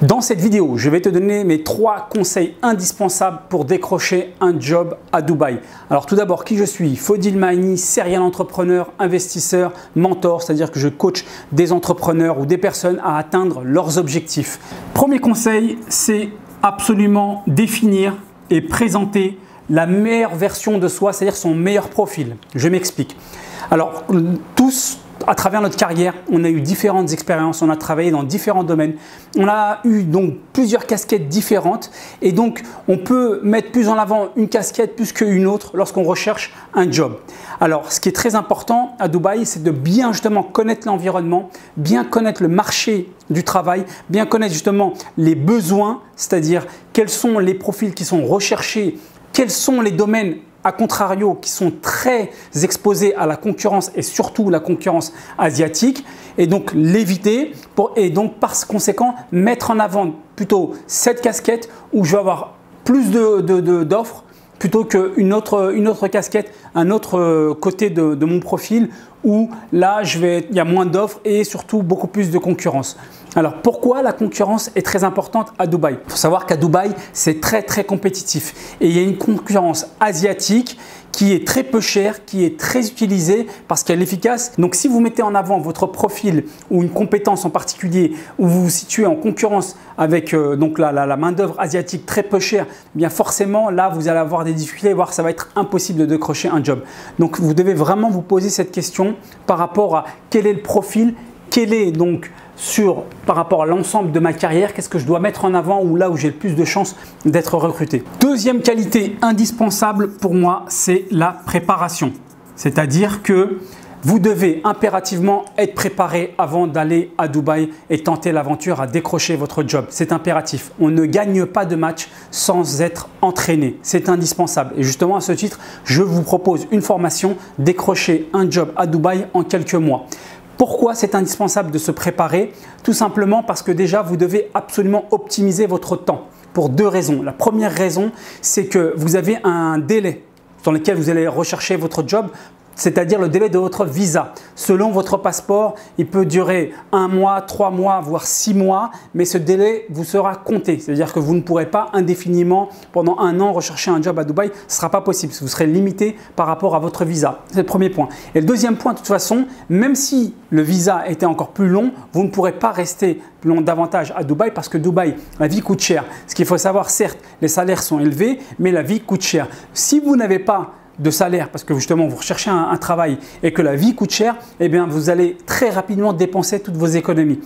Dans cette vidéo, je vais te donner mes 3 conseils indispensables pour décrocher un job à Dubaï. Alors tout d'abord, qui je suis? Fodil Mahani, serial entrepreneur, investisseur, mentor, c'est-à-dire que je coach des entrepreneurs ou des personnes à atteindre leurs objectifs. Premier conseil, c'est absolument définir et présenter la meilleure version de soi, c'est-à-dire son meilleur profil. Je m'explique. Alors tous, à travers notre carrière, on a eu différentes expériences, on a travaillé dans différents domaines, on a eu donc plusieurs casquettes différentes et donc on peut mettre plus en avant une casquette plus qu'une autre lorsqu'on recherche un job. Alors ce qui est très important à Dubaï, c'est de bien justement connaître l'environnement, bien connaître le marché du travail, bien connaître justement les besoins, c'est-à-dire quels sont les profils qui sont recherchés, quels sont les domaines à contrario, qui sont très exposés à la concurrence et surtout la concurrence asiatique, et donc l'éviter et donc par conséquent mettre en avant plutôt cette casquette où je vais avoir plus d'offres plutôt qu'une autre casquette, un autre côté de mon profil où là il y a moins d'offres et surtout beaucoup plus de concurrence. Alors pourquoi la concurrence est très importante à Dubaï? Il faut savoir qu'à Dubaï, c'est très compétitif et il y a une concurrence asiatique qui est très peu chère, qui est très utilisée parce qu'elle est efficace. Donc si vous mettez en avant votre profil ou une compétence en particulier où vous vous situez en concurrence avec donc la main-d'œuvre asiatique très peu chère, eh bien forcément là vous allez avoir des difficultés, voire ça va être impossible de décrocher un job. Donc vous devez vraiment vous poser cette question par rapport à quel est le profil, quel est donc par rapport à l'ensemble de ma carrière, qu'est-ce que je dois mettre en avant ou là où j'ai le plus de chances d'être recruté. Deuxième qualité indispensable pour moi, c'est la préparation. C'est-à-dire que vous devez impérativement être préparé avant d'aller à Dubaï et tenter l'aventure à décrocher votre job. C'est impératif. On ne gagne pas de match sans être entraîné. C'est indispensable. Et justement à ce titre, je vous propose une formation, décrocher un job à Dubaï en quelques mois. Pourquoi c'est indispensable de se préparer? Tout simplement parce que déjà, vous devez absolument optimiser votre temps pour 2 raisons. La première raison, c'est que vous avez un délai dans lequel vous allez rechercher votre job, c'est-à-dire le délai de votre visa. Selon votre passeport, il peut durer 1 mois, 3 mois, voire 6 mois, mais ce délai vous sera compté. C'est-à-dire que vous ne pourrez pas indéfiniment, pendant 1 an, rechercher un job à Dubaï. Ce ne sera pas possible. Vous serez limité par rapport à votre visa. C'est le premier point. Et le deuxième point, de toute façon, même si le visa était encore plus long, vous ne pourrez pas rester davantage à Dubaï parce que Dubaï, la vie coûte cher. Ce qu'il faut savoir, certes, les salaires sont élevés, mais la vie coûte cher. Si vous n'avez pas de salaire parce que justement vous recherchez un travail et que la vie coûte cher, eh bien vous allez très rapidement dépenser toutes vos économies.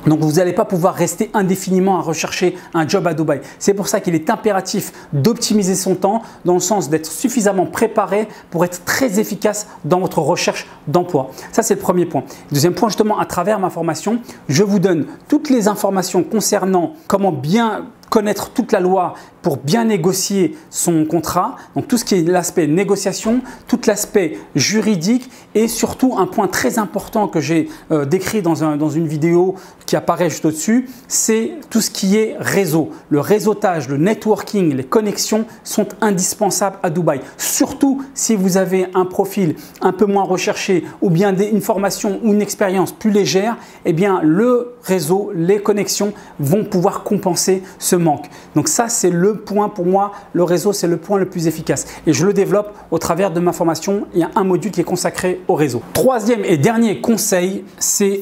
Donc vous n'allez pas pouvoir rester indéfiniment à rechercher un job à Dubaï. C'est pour ça qu'il est impératif d'optimiser son temps dans le sens d'être suffisamment préparé pour être très efficace dans votre recherche d'emploi. Ça c'est le premier point. Deuxième point, justement à travers ma formation, je vous donne toutes les informations concernant comment bien connaître toute la loi pour bien négocier son contrat, donc tout ce qui est l'aspect négociation, tout l'aspect juridique et surtout un point très important que j'ai décrit dans une vidéo qui apparaît juste au-dessus, c'est tout ce qui est réseau. Le réseautage, le networking, les connexions sont indispensables à Dubaï. Surtout si vous avez un profil un peu moins recherché ou bien une formation ou une expérience plus légère, eh bien le réseau, les connexions vont pouvoir compenser ce manque. Donc ça c'est le point pour moi, le réseau c'est le point le plus efficace et je le développe au travers de ma formation. Il y a un module qui est consacré au réseau. Troisième et dernier conseil, c'est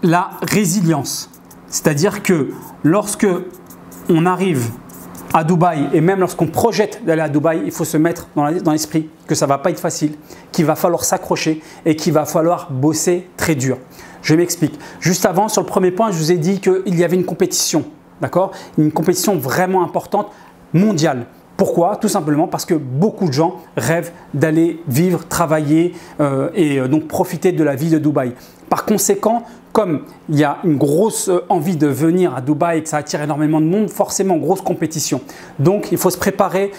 la résilience. C'est-à-dire que lorsque on arrive à Dubaï et même lorsqu'on projette d'aller à Dubaï, il faut se mettre dans l'esprit que ça ne va pas être facile, qu'il va falloir s'accrocher et qu'il va falloir bosser très dur. Je m'explique. Juste avant, sur le premier point, je vous ai dit qu'il y avait une compétition. D'accord? Une compétition vraiment importante, mondiale. Pourquoi? Tout simplement parce que beaucoup de gens rêvent d'aller vivre, travailler et donc profiter de la vie de Dubaï. Par conséquent, comme il y a une grosse envie de venir à Dubaï et que ça attire énormément de monde, forcément grosse compétition. Donc il faut se préparer,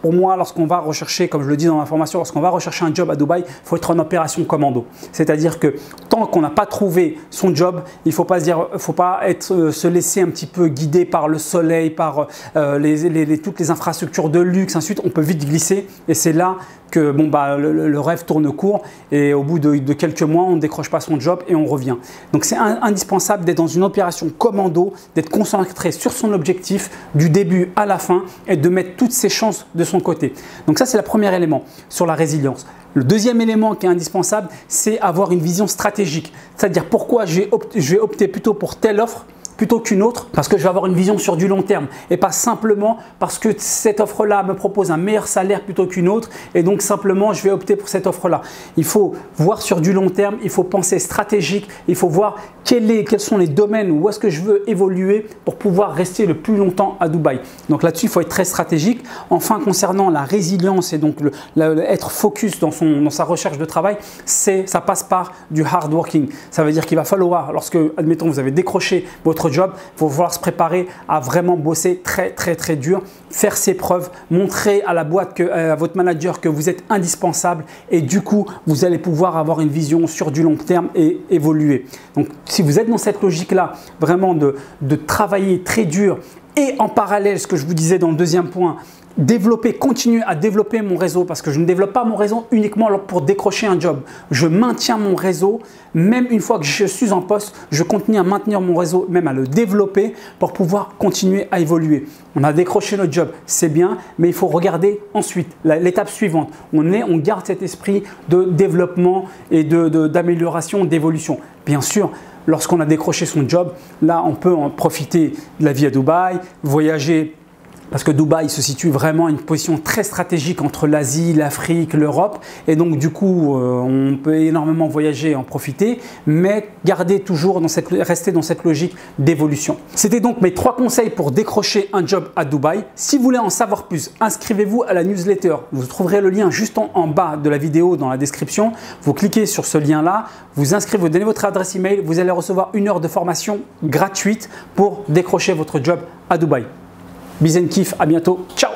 pour moi lorsqu'on va rechercher, comme je le dis dans ma formation, lorsqu'on va rechercher un job à Dubaï, il faut être en opération commando. C'est-à-dire que tant qu'on n'a pas trouvé son job, il ne faut pas se laisser un petit peu guider par le soleil, par toutes les infrastructures de luxe, ainsi de suite. On peut vite glisser et c'est là que le rêve tourne court et au bout de quelques mois, on ne décroche pas son job et on revient. Donc, Donc c'est indispensable d'être dans une opération commando, d'être concentré sur son objectif du début à la fin et de mettre toutes ses chances de son côté. Donc ça, c'est le premier élément sur la résilience. Le deuxième élément qui est indispensable, c'est avoir une vision stratégique. C'est-à-dire pourquoi je vais opter plutôt pour telle offre plutôt qu'une autre, parce que je vais avoir une vision sur du long terme et pas simplement parce que cette offre-là me propose un meilleur salaire plutôt qu'une autre et donc simplement je vais opter pour cette offre-là. Il faut voir sur du long terme, il faut penser stratégique, il faut voir quels sont les domaines où est-ce que je veux évoluer pour pouvoir rester le plus longtemps à Dubaï. Donc là-dessus, il faut être très stratégique. Enfin, concernant la résilience et donc être focus dans sa recherche de travail, ça passe par du hard working. Ça veut dire qu'il va falloir, lorsque, admettons, vous avez décroché votre job, il va falloir se préparer à vraiment bosser très dur, faire ses preuves, montrer à la boîte, à votre manager que vous êtes indispensable et du coup, vous allez pouvoir avoir une vision sur du long terme et évoluer. Donc, si vous êtes dans cette logique-là, vraiment de travailler très dur et en parallèle, ce que je vous disais dans le deuxième point, continuer à développer mon réseau parce que je ne développe pas mon réseau uniquement pour décrocher un job. Je maintiens mon réseau, même une fois que je suis en poste, je continue à maintenir mon réseau, même à le développer pour pouvoir continuer à évoluer. On a décroché notre job, c'est bien, mais il faut regarder ensuite l'étape suivante. On garde cet esprit de développement et d'amélioration, d'évolution. Bien sûr, lorsqu'on a décroché son job, là, on peut en profiter de la vie à Dubaï, voyager. Parce que Dubaï se situe vraiment à une position très stratégique entre l'Asie, l'Afrique, l'Europe. Et donc, du coup, on peut énormément voyager et en profiter, mais rester dans cette logique d'évolution. C'était donc mes 3 conseils pour décrocher un job à Dubaï. Si vous voulez en savoir plus, inscrivez-vous à la newsletter. Vous trouverez le lien juste en bas de la vidéo dans la description. Vous cliquez sur ce lien-là, vous inscrivez, vous donnez votre adresse email, vous allez recevoir 1 heure de formation gratuite pour décrocher votre job à Dubaï. Bis and kiff, à bientôt, ciao!